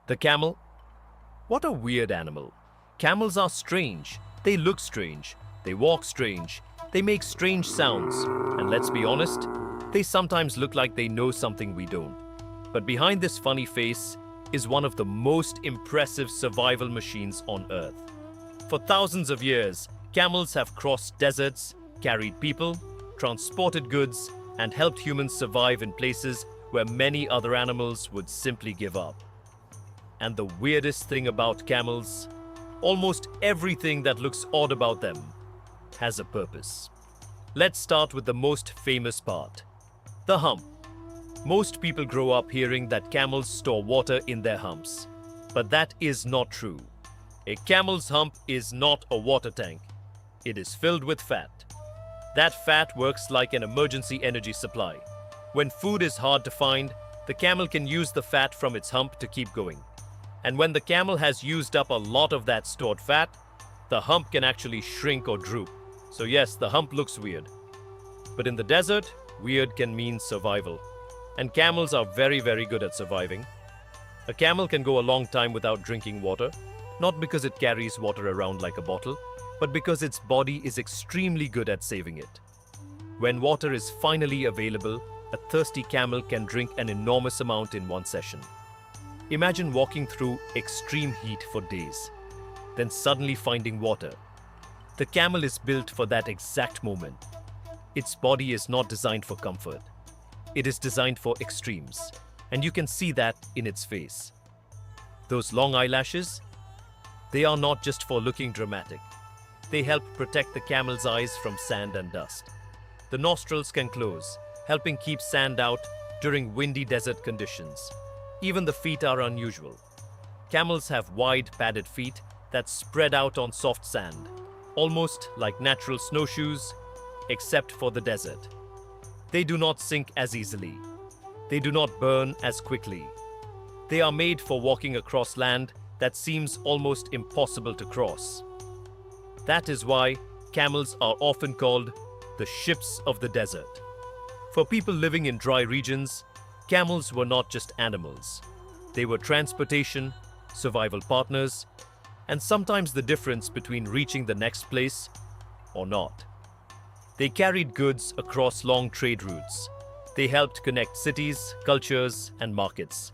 The camel? What a weird animal. Camels are strange. They look strange. They walk strange. They make strange sounds. And let's be honest, they sometimes look like they know something we don't. But behind this funny face is one of the most impressive survival machines on Earth. For thousands of years, camels have crossed deserts, carried people, transported goods, and helped humans survive in places where many other animals would simply give up. And the weirdest thing about camels, almost everything that looks odd about them has a purpose. Let's start with the most famous part, the hump. Most people grow up hearing that camels store water in their humps, but that is not true. A camel's hump is not a water tank. It is filled with fat. That fat works like an emergency energy supply. When food is hard to find, the camel can use the fat from its hump to keep going. And when the camel has used up a lot of that stored fat, the hump can actually shrink or droop. So yes, the hump looks weird. But in the desert, weird can mean survival. And camels are very good at surviving. A camel can go a long time without drinking water, not because it carries water around like a bottle, but because its body is extremely good at saving it. When water is finally available, a thirsty camel can drink an enormous amount in one session. Imagine walking through extreme heat for days, then suddenly finding water. The camel is built for that exact moment. Its body is not designed for comfort. It is designed for extremes, and you can see that in its face. Those long eyelashes, they are not just for looking dramatic. They help protect the camel's eyes from sand and dust. The nostrils can close, helping keep sand out during windy desert conditions. Even the feet are unusual. Camels have wide, padded feet that spread out on soft sand, almost like natural snowshoes, except for the desert. They do not sink as easily. They do not burn as quickly. They are made for walking across land that seems almost impossible to cross. That is why camels are often called the ships of the desert. For people living in dry regions, camels were not just animals. They were transportation, survival partners, and sometimes the difference between reaching the next place or not. They carried goods across long trade routes. They helped connect cities, cultures, and markets.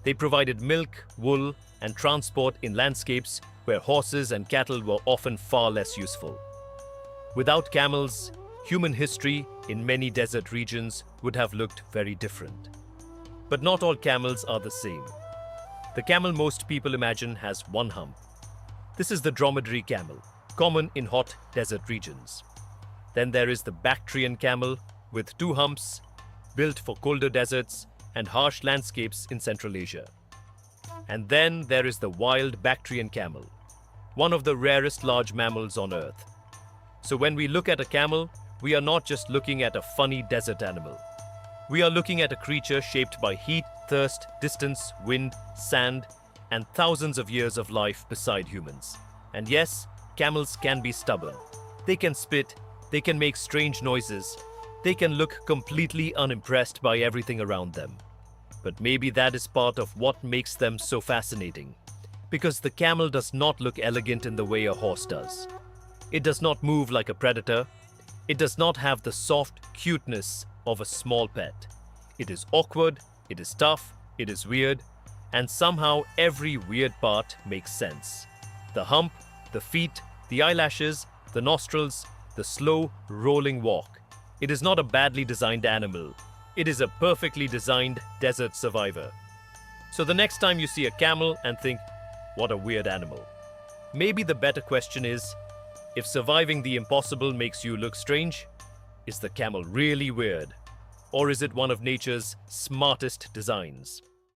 They provided milk, wool, and transport in landscapes where horses and cattle were often far less useful. Without camels, human history in many desert regions would have looked very different. But not all camels are the same. The camel most people imagine has one hump. This is the dromedary camel, common in hot desert regions. Then there is the Bactrian camel with two humps, built for colder deserts and harsh landscapes in Central Asia. And then there is the wild Bactrian camel, one of the rarest large mammals on Earth. So when we look at a camel, we are not just looking at a funny desert animal. We are looking at a creature shaped by heat, thirst, distance, wind, sand, and thousands of years of life beside humans. And yes, camels can be stubborn. They can spit, they can make strange noises, they can look completely unimpressed by everything around them. But maybe that is part of what makes them so fascinating. Because the camel does not look elegant in the way a horse does. It does not move like a predator. It does not have the soft cuteness of a small pet. It is awkward, it is tough, it is weird, and somehow every weird part makes sense. The hump, the feet, the eyelashes, the nostrils, the slow, rolling walk. It is not a badly designed animal. It is a perfectly designed desert survivor. So the next time you see a camel and think, what a weird animal, maybe the better question is, if surviving the impossible makes you look strange, is the camel really weird? Or is it one of nature's smartest designs?